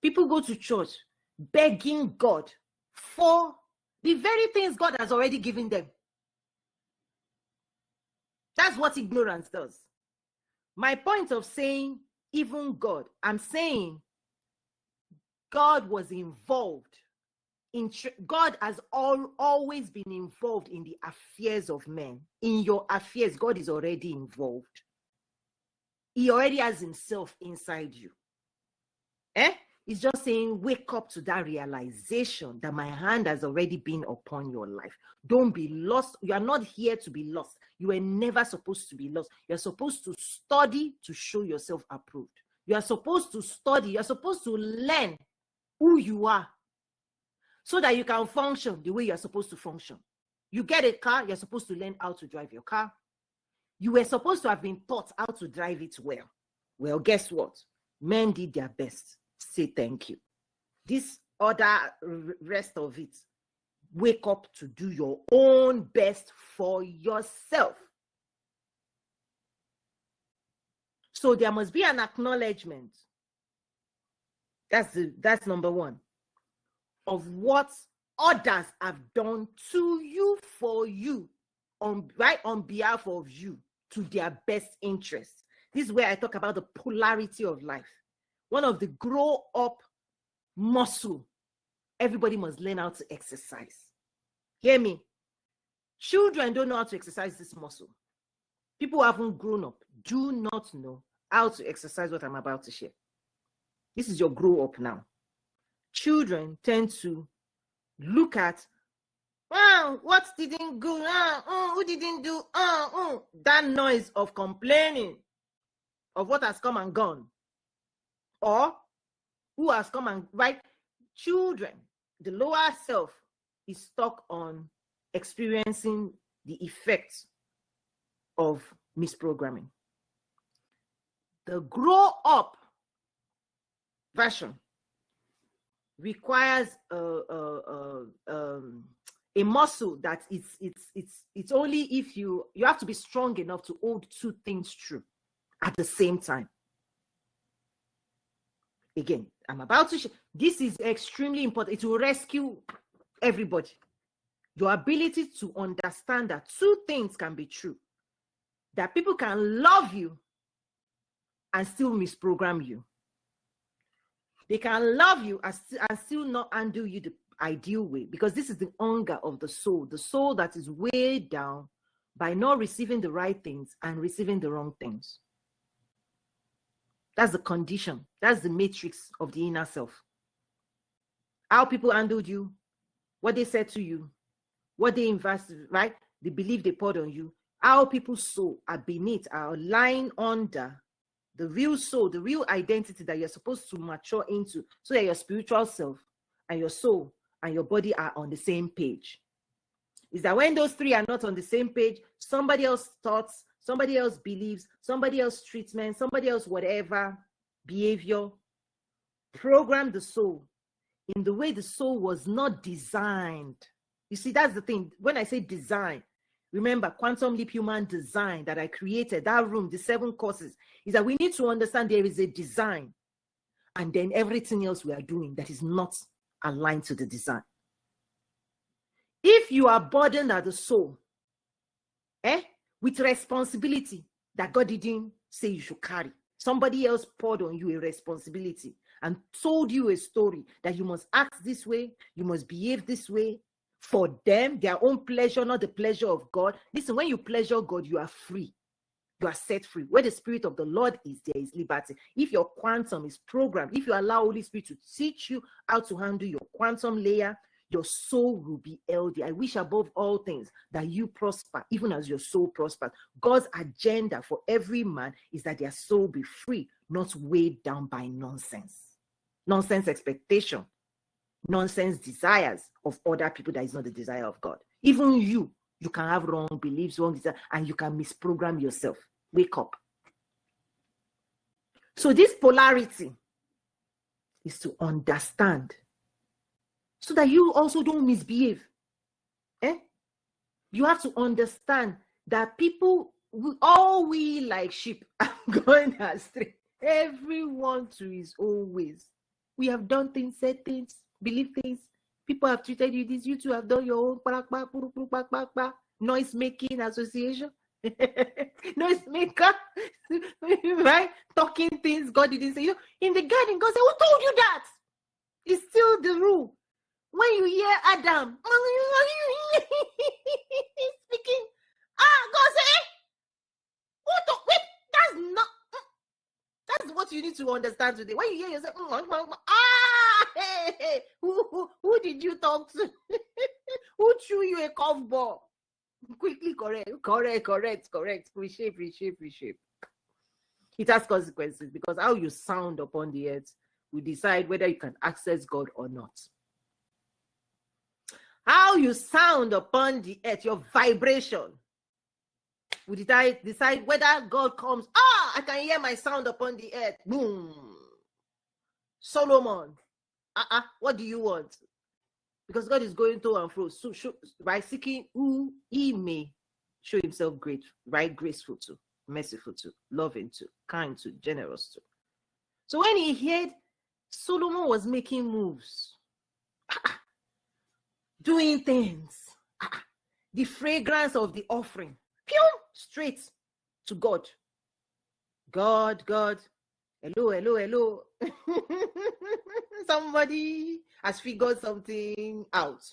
People go to church begging God for the very things God has already given them. That's what ignorance does. My point of saying even God, I'm saying God was involved. God has always been involved in the affairs of men. In your affairs, God is already involved. He already has himself inside you. He's just saying, wake up to that realization that my hand has already been upon your life. Don't be lost. You are not here to be lost. You were never supposed to be lost. You're supposed to study to show yourself approved. You are supposed to study. You're supposed to learn who you are so that you can function the way you're supposed to function. You get a car, you're supposed to learn how to drive your car. You were supposed to have been taught how to drive it well. Well, guess what? Men did their best. Say thank you. This other rest of it, wake up to do your own best for yourself. So there must be an acknowledgement. That's number one, of what others have done to you for you, on behalf of you, to their best interest. This is where I talk about the polarity of life. One of the grow up muscle everybody must learn how to exercise. Hear me? Children don't know how to exercise this muscle. People who haven't grown up do not know how to exercise what I'm about to share. This is your grow up now. Children tend to look at, what didn't go, who didn't do, that noise of complaining of what has come and gone, or who has come and, right? Children, the lower self is stuck on experiencing the effects of misprogramming. The grow up version requires a muscle that it's only if you have to be strong enough to hold two things true at the same time. Again, I'm about to this is extremely important. It will rescue everybody. Your ability to understand that two things can be true. That people can love you and still misprogram you. They can love you and still not handle you the ideal way, because this is the hunger of the soul that is weighed down by not receiving the right things and receiving the wrong things. That's the condition. That's the matrix of the inner self. How people handled you, what they said to you, what they invested, right? The belief they poured on you, how people's soul are beneath, are lying under the real soul, the real identity that you're supposed to mature into, so that your spiritual self and your soul and your body are on the same page. Is that when those three are not on the same page, somebody else thoughts, somebody else believes, somebody else treatment, somebody else whatever behavior program the soul in the way the soul was not designed. You see, that's the thing. When I say design, remember quantum leap human design that I created, that room, the 7 courses, is that we need to understand there is a design, and then everything else we are doing that is not aligned to the design. If you are burdened as the soul, with responsibility that God didn't say you should carry, somebody else poured on you a responsibility and told you a story that you must act this way, you must behave this way for them, their own pleasure, not the pleasure of God. Listen, when you pleasure God, you are free. You are set free. Where the Spirit of the Lord is, there is liberty. If your quantum is programmed, if you allow Holy Spirit to teach you how to handle your quantum layer, your soul will be healthy. I wish above all things that you prosper, even as your soul prospers. God's agenda for every man is that their soul be free, not weighed down by nonsense expectation, nonsense desires of other people that is not the desire of God. Even you can have wrong beliefs, wrong desires, and you can misprogram yourself. Wake up. So this polarity is to understand, so that you also don't misbehave. You have to understand that people, we like sheep are going astray. Everyone to his own ways. We have done things, said things, believed things. People have treated you this. You too have done your own noise making association. Noise maker, right? Talking things God didn't say. In the garden, God said, "Who told you that?" It's still the rule. When you hear Adam speaking, God say, wait, that's not. That's what you need to understand today. When you hear yourself, hey, who did you talk to? Who threw you a curveball? Quickly correct. Reshape. It has consequences, because how you sound upon the earth will decide whether you can access God or not. How you sound upon the earth, your vibration, will decide whether God comes. I can hear my sound upon the earth. Boom. Solomon, what do you want? Because God is going to and fro, so by seeking who he may show himself great, right? Graceful to, merciful to, loving to, kind to, generous to. So when he heard Solomon was making moves, doing things, the fragrance of the offering, straight to God. God, hello. Somebody has figured something out.